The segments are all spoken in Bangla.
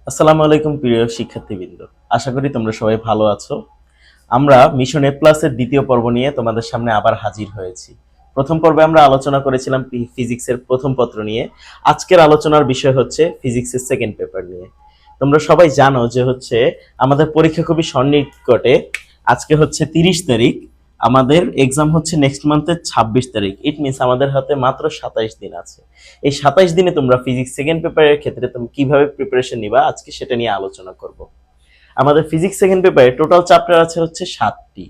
আসসালামু আলাইকুম প্রিয় শিক্ষার্থীবৃন্দ, আশা করি তোমরা সবাই ভালো আছো। আমরা মিশন এ প্লাসের দ্বিতীয় পর্ব নিয়ে তোমাদের সামনে আবার হাজির হয়েছি। প্রথম পর্বে আমরা আলোচনা করেছিলাম ফিজিক্সের প্রথম পত্র নিয়ে। আজকের আলোচনার বিষয় হচ্ছে ফিজিক্সের সেকেন্ড পেপার নিয়ে। তোমরা সবাই জানো যে আমাদের পরীক্ষা খুবই সন্নিকটে। আজকে 30 তারিখ, আমাদের এক্সাম হচ্ছে নেক্সট মান্থের 26 তারিখ। ইট মিনস আমাদের হাতে মাত্র 27 দিন আছে। এই 27 দিনে তোমরা ফিজিক্স সেকেন্ড পেপারের ক্ষেত্রে তুমি কিভাবে প্রিপারেশন নিবা, আজকে সেটা নিয়ে আলোচনা করব। আমাদের ফিজিক্স সেকেন্ড পেপারে টোটাল চ্যাপ্টার আছে 7টি,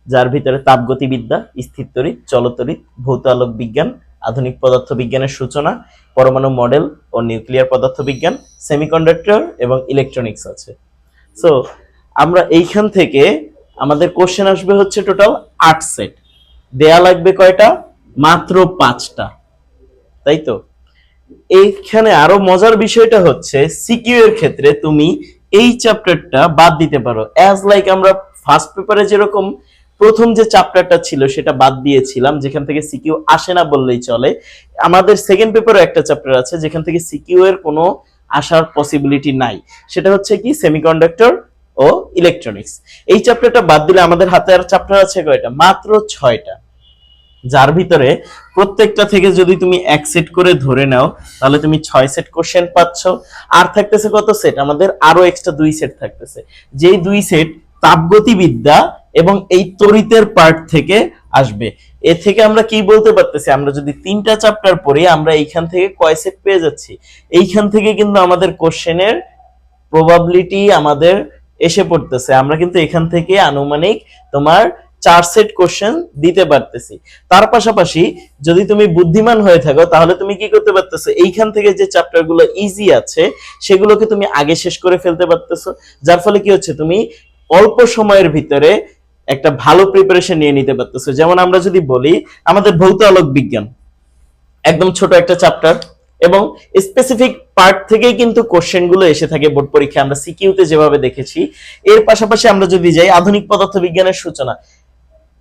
যার ভিতরে তাপগতিবিদ্যা, স্থিরতড়িৎ, চলতড়িৎ, ভৌত আলোক বিজ্ঞান, আধুনিক পদার্থ বিজ্ঞানের সূচনা, পরমাণু মডেল ও নিউক্লিয়ার পদার্থ বিজ্ঞান, সেমিকন্ডাক্টর এবং ইলেকট্রনিক্স আছে। সো আমরা এইখান থেকে আমাদের কোশ্চেন আসবে টোটাল 8 সেট। দেয়া লাগবে কয়টা? মাত্র 5টা, তাই তো। এইখানে আরো মজার বিষয়টা হচ্ছে সিকিউ এর ক্ষেত্রে তুমি এই চ্যাপ্টারটা বাদ দিতে পারো। অ্যাজ লাইক আমরা ফার্স্ট পেপারে যেরকম প্রথম যে চ্যাপ্টারটা ছিল সেটা বাদ দিয়েছিলাম, যেখান থেকে সিকিউ আসে না বললেই চলে। আমাদের সেকেন্ড পেপারে একটা চ্যাপ্টার আছে যেখান থেকে সিকিউ এর কোনো আসার পসিবিলিটি নাই, সেটা হচ্ছে কি সেমিকন্ডাক্টর ও ইলেকট্রনিক্স। এই চ্যাপ্টারটা বাদ দিলে আমাদের হাতে আর চ্যাপ্টার আছে কয়টা? মাত্র 6টা, যার ভিতরে প্রত্যেকটা থেকে যদি তুমি 1 সেট করে ধরে নাও তাহলে তুমি 6 সেট কোশ্চেন পাচ্ছ। আর থাকতেছে কত সেট? আমাদের আরো এক্সট্রা 2 সেট থাকতেছে, যেই 2 সেট তাপগতিবিদ্যা এবং এই তড়িতের পার্ট থেকে আসবে। এ থেকে আমরা কি বলতে পারতেছি, আমরা যদি 3টা চ্যাপ্টার পড়ি আমরা এইখান থেকে কয় সেট পেয়ে যাচ্ছি? এইখান থেকে কিন্তু আমাদের কোশ্চেনের প্রবাবিলিটি আমাদের এসে পড়তেছে। আমরা কিন্তু এখান থেকে আনুমানিক তোমার 4 সেট কোশ্চেন দিতে পারতেছি। তার পাশাপাশি যদি তুমি বুদ্ধিমান হয়ে থাকো তাহলে তুমি কি করতে পারতেছো, এইখান থেকে যে চ্যাপ্টারগুলো ইজি আছে সেগুলোকে তুমি আগে শেষ করে ফেলতে পারতেছো। যার ফলে কি হচ্ছে, তুমি অল্প সময়ের ভিতরে একটা ভালো প্রিপারেশন নিয়ে নিতে পারতেছো। যেমন আমরা যদি বলি আমাদের ভৌত আলোক বিজ্ঞান একদম ছোট একটা চ্যাপ্টার এবং স্পেসিফিক পার্ট থেকেই কিন্তু কোশ্চেন গুলো এসে থাকে বোর্ড পরীক্ষায়, আমরা সিকিউতে যেভাবে দেখেছি। এর পাশাপাশি আমরা যদি যাই আধুনিক পদার্থ বিজ্ঞানের সূচনা,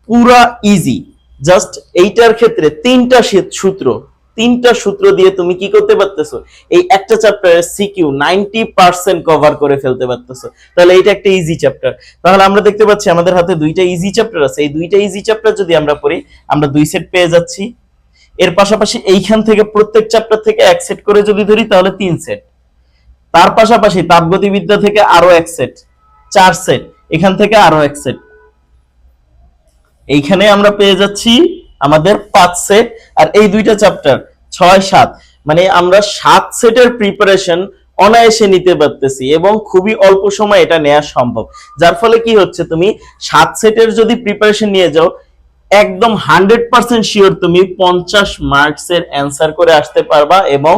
পুরা ইজি। জাস্ট এইটার ক্ষেত্রে 3টা সূত্র দিয়ে তুমি কি করতে পারতেছো, এই একটা চ্যাপ্টারের সিকিউ 90% কভার করে ফেলতে পারতেছো। তাহলে এটা একটা ইজি চ্যাপ্টার। তাহলে আমরা দেখতে পাচ্ছি আমাদের হাতে 2টা ইজি চ্যাপ্টার আছে। এই 2টা ইজি চ্যাপ্টার যদি আমরা পড়ি আমরা 2 সেট পেয়ে যাচ্ছি। এর পাশাপাশি এইখান থেকে প্রত্যেক চ্যাপ্টার থেকে 1 সেট করে যদি ধরি তাহলে 3 সেট। তার পাশাপাশি তাপগতিবিদ্যা থেকে আরো 1 সেট, 4 সেট। এখান থেকে আরো 1 সেট, এইখানে আমরা পেয়ে যাচ্ছি আমাদের 5 সেট। আর এই 2টা চ্যাপ্টার 6 7, মানে আমরা 7 সেটের প্রিপারেশন অনায়াসে নিতে পারতেছি এবং খুবই অল্প সময় এটা নেওয়া সম্ভব। যার ফলে কি হচ্ছে, তুমি 7 সেটের যদি প্রিপারেশন নিয়ে যাও একদম 100% শিওর তুমি 50 মার্কসের অ্যান্সার করে আসতে পারবা এবং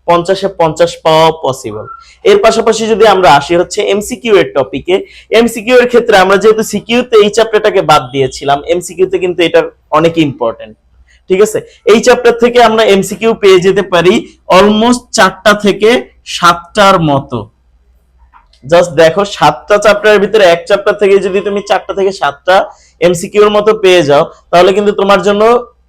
50-এ 50 পাওয়া পসিবল। এর পাশাপাশি যদি আমরা আসি এমসিকিউ এর টপিকে, এমসিকিউ এর ক্ষেত্রে আমরা যেহেতু সিকিউ তে এই চ্যাপ্টারটাকে বাদ দিয়েছিলাম, এমসিকিউ তে কিন্তু এটা অনেক ইম্পর্টেন্ট। ঠিক আছে, এই চ্যাপ্টার থেকে আমরা এমসিকিউ পেয়ে যেতে পারি অলমোস্ট 4টা থেকে 7টার মতো। জাস্ট দেখো 7টা চ্যাপ্টারের ভিতরে এক চ্যাপ্টার থেকে যদি তুমি 4টা থেকে 7টা এমসিকিউর মতো পেয়ে যাও তাহলে কিন্তু তোমার জন্য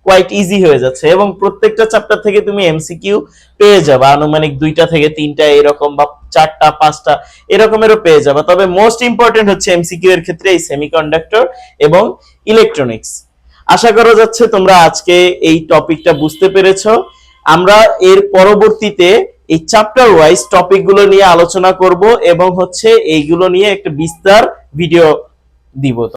কোয়াইট ইজি হয়ে যাচ্ছে এবং প্রত্যেকটা চ্যাপ্টার থেকে তুমি এমসিকিউ পেয়ে যাবে আনুমানিক 2টা থেকে 3টা এরকম, বা 4টা 5টা এরকমেরও পেয়ে যাবে। তবে মোস্ট ইম্পর্টেন্ট হচ্ছে এমসিকিউ এর ক্ষেত্রে এই সেমিকন্ডাক্টর এবং ইলেকট্রনিক্স। আশা করা যাচ্ছে তোমরা আজকে এই টপিকটা বুঝতে পেরেছো। আমরা এর পরবর্তীতে এই চ্যাপ্টার ওয়াইজ টপিক গুলো নিয়ে আলোচনা করব এবং এইগুলো নিয়ে একটা বিস্তার ভিডিও দিব।